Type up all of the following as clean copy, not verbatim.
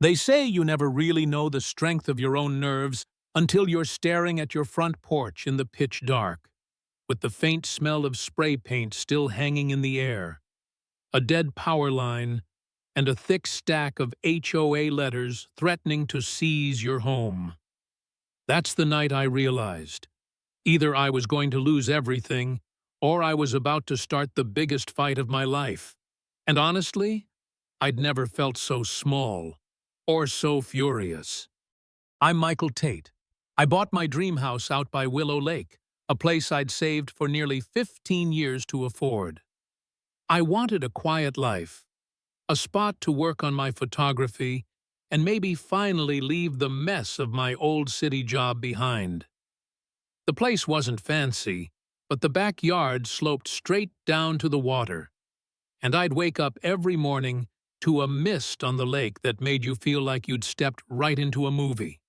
They say you never really know the strength of your own nerves until you're staring at your front porch in the pitch dark, with the faint smell of spray paint still hanging in the air, a dead power line, and a thick stack of HOA letters threatening to seize your home. That's the night I realized. Either I was going to lose everything, or I was about to start the biggest fight of my life. And honestly, I'd never felt so small, or so furious. I'm Michael Tate. I bought my dream house out by Willow Lake, a place I'd saved for nearly 15 years to afford. I wanted a quiet life, a spot to work on my photography, and maybe finally leave the mess of my old city job behind. The place wasn't fancy, but the backyard sloped straight down to the water, and I'd wake up every morning to a mist on the lake that made you feel like you'd stepped right into a movie.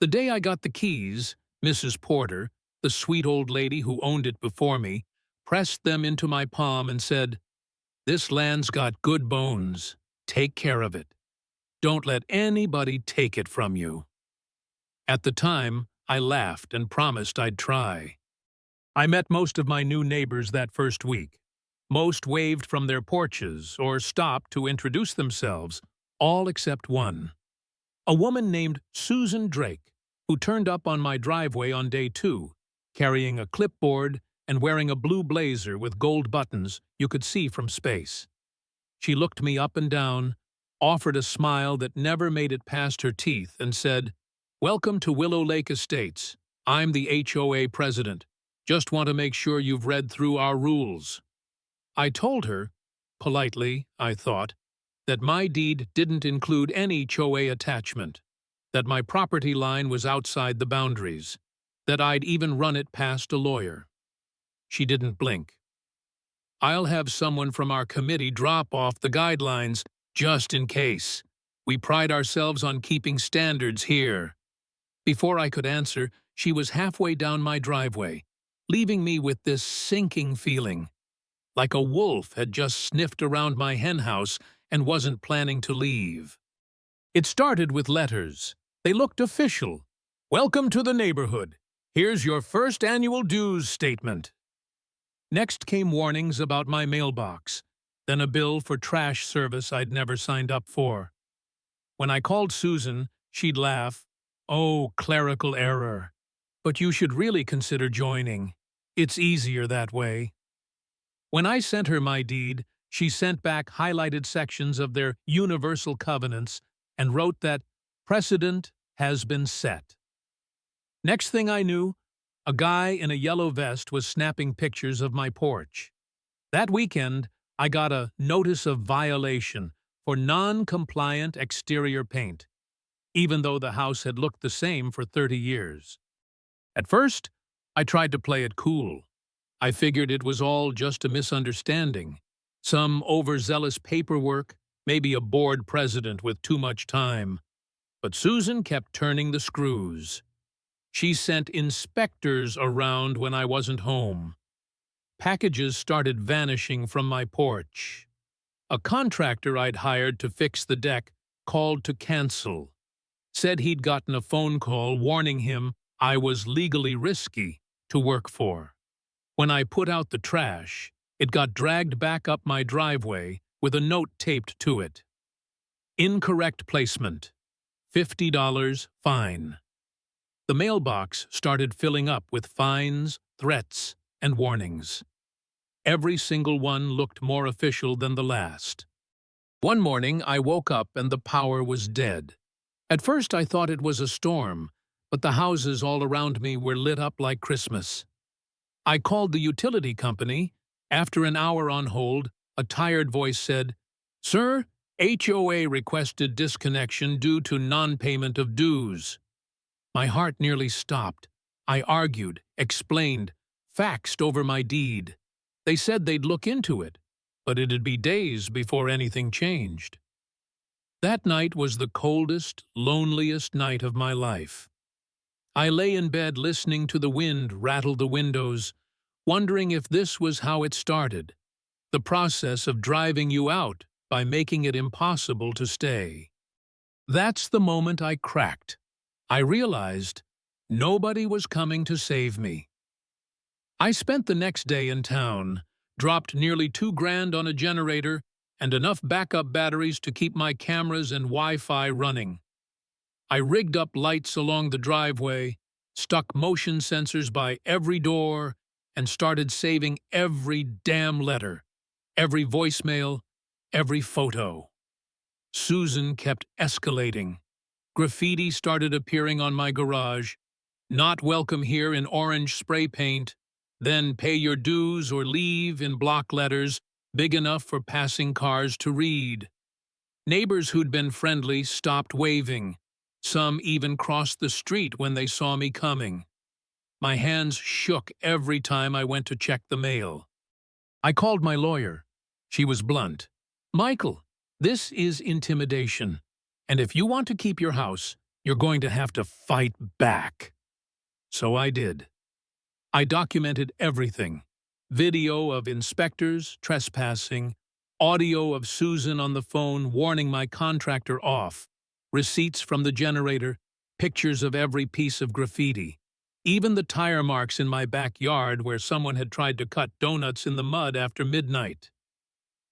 The day I got the keys, Mrs. Porter, the sweet old lady who owned it before me, pressed them into my palm and said, "This land's got good bones. Take care of it. Don't let anybody take it from you." At the time, I laughed and promised I'd try. I met most of my new neighbors that first week. Most waved from their porches or stopped to introduce themselves, all except one. A woman named Susan Drake, who turned up on my driveway on day 2, carrying a clipboard and wearing a blue blazer with gold buttons you could see from space. She looked me up and down, offered a smile that never made it past her teeth, and said, "Welcome to Willow Lake Estates. I'm the HOA president. Just want to make sure you've read through our rules." I told her, politely, I thought, that my deed didn't include any HOA attachment, that my property line was outside the boundaries, that I'd even run it past a lawyer. She didn't blink. "I'll have someone from our committee drop off the guidelines, just in case. We pride ourselves on keeping standards here." Before I could answer, she was halfway down my driveway, leaving me with this sinking feeling, like a wolf had just sniffed around my henhouse and wasn't planning to leave. It started with letters. They looked official. "Welcome to the neighborhood. Here's your first annual dues statement." Next came warnings about my mailbox, then a bill for trash service I'd never signed up for. When I called Susan, she'd laugh, "Oh, clerical error. But you should really consider joining. It's easier that way." When I sent her my deed, she sent back highlighted sections of their universal covenants and wrote that precedent has been set. Next thing I knew, a guy in a yellow vest was snapping pictures of my porch. That weekend, I got a notice of violation for non-compliant exterior paint, even though the house had looked the same for 30 years. At first, I tried to play it cool. I figured it was all just a misunderstanding, some overzealous paperwork, maybe a board president with too much time. But Susan kept turning the screws. She sent inspectors around when I wasn't home. Packages started vanishing from my porch. A contractor I'd hired to fix the deck called to cancel. Said he'd gotten a phone call warning him I was legally risky to work for. When I put out the trash, it got dragged back up my driveway with a note taped to it. "Incorrect placement. $50 fine." The mailbox started filling up with fines, threats, and warnings. Every single one looked more official than the last. One morning, I woke up and the power was dead. At first, I thought it was a storm, but the houses all around me were lit up like Christmas. I called the utility company. After an hour on hold, a tired voice said, "Sir, HOA requested disconnection due to non-payment of dues." My heart nearly stopped. I argued, explained, faxed over my deed. They said they'd look into it, but it'd be days before anything changed. That night was the coldest, loneliest night of my life. I lay in bed listening to the wind rattle the windows, wondering if this was how it started, the process of driving you out by making it impossible to stay. That's the moment I cracked. I realized nobody was coming to save me. I spent the next day in town, dropped nearly $2,000 on a generator and enough backup batteries to keep my cameras and Wi-Fi running. I rigged up lights along the driveway, stuck motion sensors by every door, and started saving every damn letter, every voicemail, every photo. Susan kept escalating. Graffiti started appearing on my garage. Not welcome here in orange spray paint. Then pay your dues or leave in block letters big enough for passing cars to read. Neighbors who'd been friendly stopped waving. Some even crossed the street when they saw me coming. My hands shook every time I went to check the mail. I called my lawyer. She was blunt. "Michael, this is intimidation, and if you want to keep your house, you're going to have to fight back." So I did. I documented everything. Video of inspectors trespassing, audio of Susan on the phone warning my contractor off, receipts from the generator, pictures of every piece of graffiti, even the tire marks in my backyard where someone had tried to cut donuts in the mud after midnight.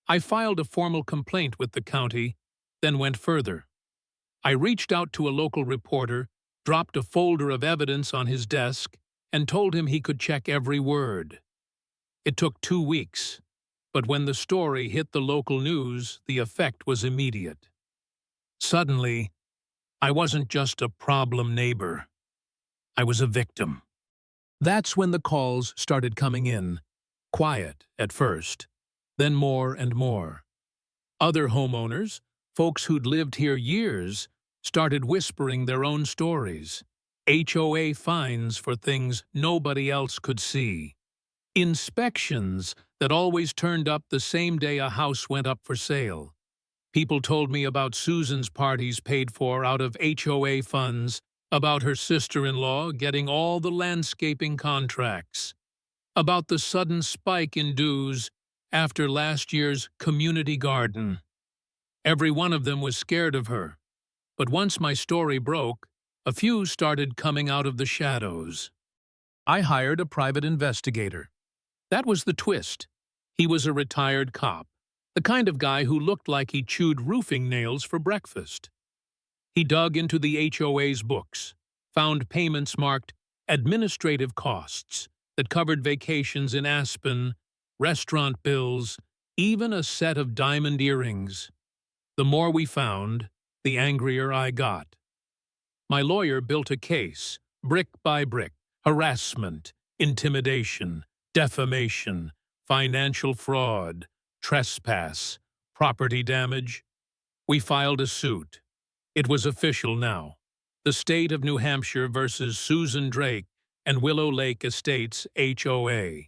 I filed a formal complaint with the county, then went further. I reached out to a local reporter, dropped a folder of evidence on his desk, and told him he could check every word. It took 2 weeks, but when the story hit the local news, the effect was immediate. Suddenly, I wasn't just a problem neighbor. I was a victim. That's when the calls started coming in, quiet at first, then more and more. Other homeowners, folks who'd lived here years, started whispering their own stories. HOA fines for things nobody else could see. Inspections that always turned up the same day a house went up for sale. People told me about Susan's parties paid for out of HOA funds, about her sister-in-law getting all the landscaping contracts, about the sudden spike in dues after last year's community garden. Every one of them was scared of her, but once my story broke, a few started coming out of the shadows. I hired a private investigator. That was the twist. He was a retired cop, the kind of guy who looked like he chewed roofing nails for breakfast. He dug into the HOA's books, found payments marked administrative costs that covered vacations in Aspen, restaurant bills, even a set of diamond earrings. The more we found, the angrier I got. My lawyer built a case, brick by brick: harassment, intimidation, defamation, financial fraud, trespass, property damage. We filed a suit. It was official now. The state of New Hampshire versus Susan Drake and Willow Lake Estates HOA.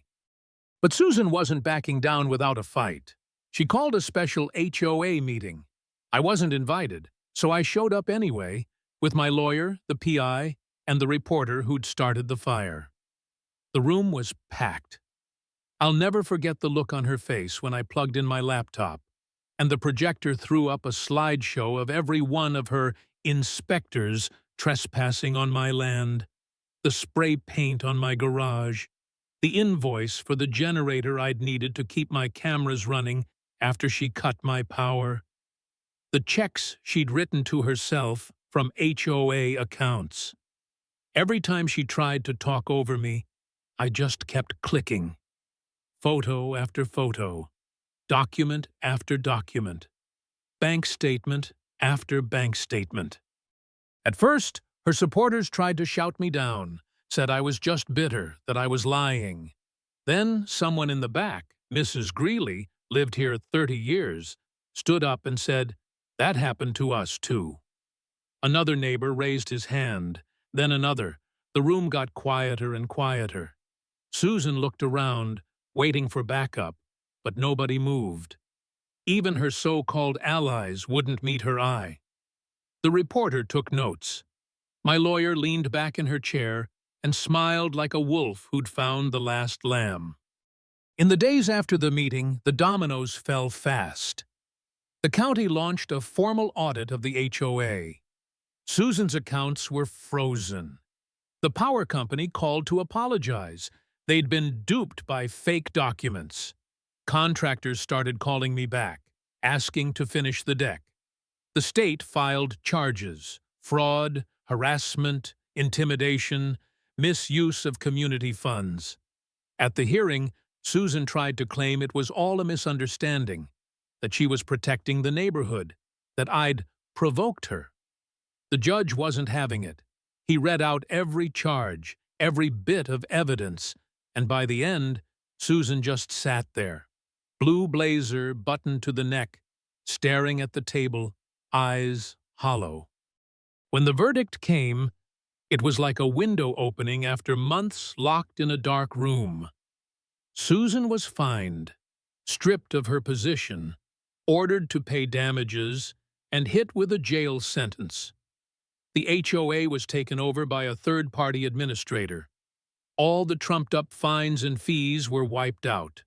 But Susan wasn't backing down without a fight. She called a special HOA meeting. I wasn't invited, so I showed up anyway, with my lawyer, the PI, and the reporter who'd started the fire. The room was packed. I'll never forget the look on her face when I plugged in my laptop, and the projector threw up a slideshow of every one of her inspectors trespassing on my land, the spray paint on my garage, the invoice for the generator I'd needed to keep my cameras running after she cut my power, the checks she'd written to herself from HOA accounts. Every time she tried to talk over me, I just kept clicking. Photo after photo, document after document, bank statement after bank statement. At first, her supporters tried to shout me down, said I was just bitter, that I was lying. Then someone in the back, Mrs. Greeley, lived here 30 years, stood up and said, "That happened to us too." Another neighbor raised his hand, then another. The room got quieter and quieter. Susan looked around, waiting for backup, but nobody moved. Even her so-called allies wouldn't meet her eye. The reporter took notes. My lawyer leaned back in her chair and smiled like a wolf who'd found the last lamb. In the days after the meeting, the dominoes fell fast. The county launched a formal audit of the HOA. Susan's accounts were frozen. The power company called to apologize. They'd been duped by fake documents. Contractors started calling me back, asking to finish the deck. The state filed charges: fraud, harassment, intimidation, misuse of community funds. At the hearing, Susan tried to claim it was all a misunderstanding, that she was protecting the neighborhood, that I'd provoked her. The judge wasn't having it. He read out every charge, every bit of evidence, and by the end, Susan just sat there, blue blazer buttoned to the neck, staring at the table, eyes hollow. When the verdict came, it was like a window opening after months locked in a dark room. Susan was fined, stripped of her position, ordered to pay damages, and hit with a jail sentence. The HOA was taken over by a third-party administrator. All the trumped-up fines and fees were wiped out.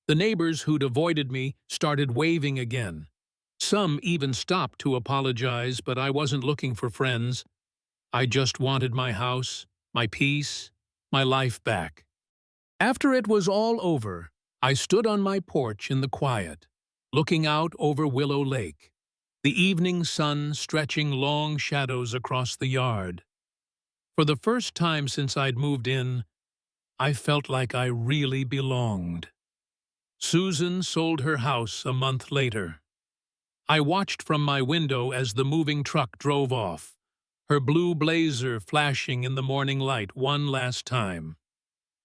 The neighbors who'd avoided me started waving again. Some even stopped to apologize, but I wasn't looking for friends. I just wanted my house, my peace, my life back. After it was all over, I stood on my porch in the quiet, looking out over Willow Lake, the evening sun stretching long shadows across the yard. For the first time since I'd moved in, I felt like I really belonged. Susan sold her house a month later. I watched from my window as the moving truck drove off, her blue blazer flashing in the morning light one last time.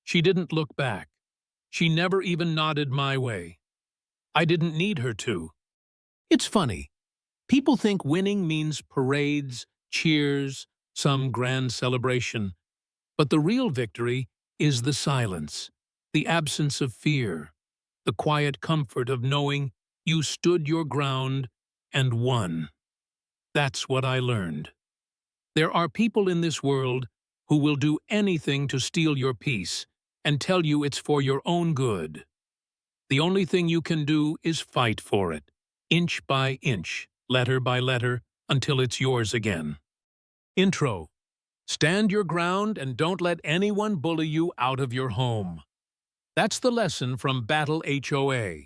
She didn't look back. She never even nodded my way. I didn't need her to. It's funny. People think winning means parades, cheers, some grand celebration. But the real victory is the silence, the absence of fear, the quiet comfort of knowing you stood your ground and won. That's what I learned. There are people in this world who will do anything to steal your peace and tell you it's for your own good. The only thing you can do is fight for it, inch by inch, letter by letter, until it's yours again. Intro. Stand your ground and don't let anyone bully you out of your home. That's the lesson from Battle HOA.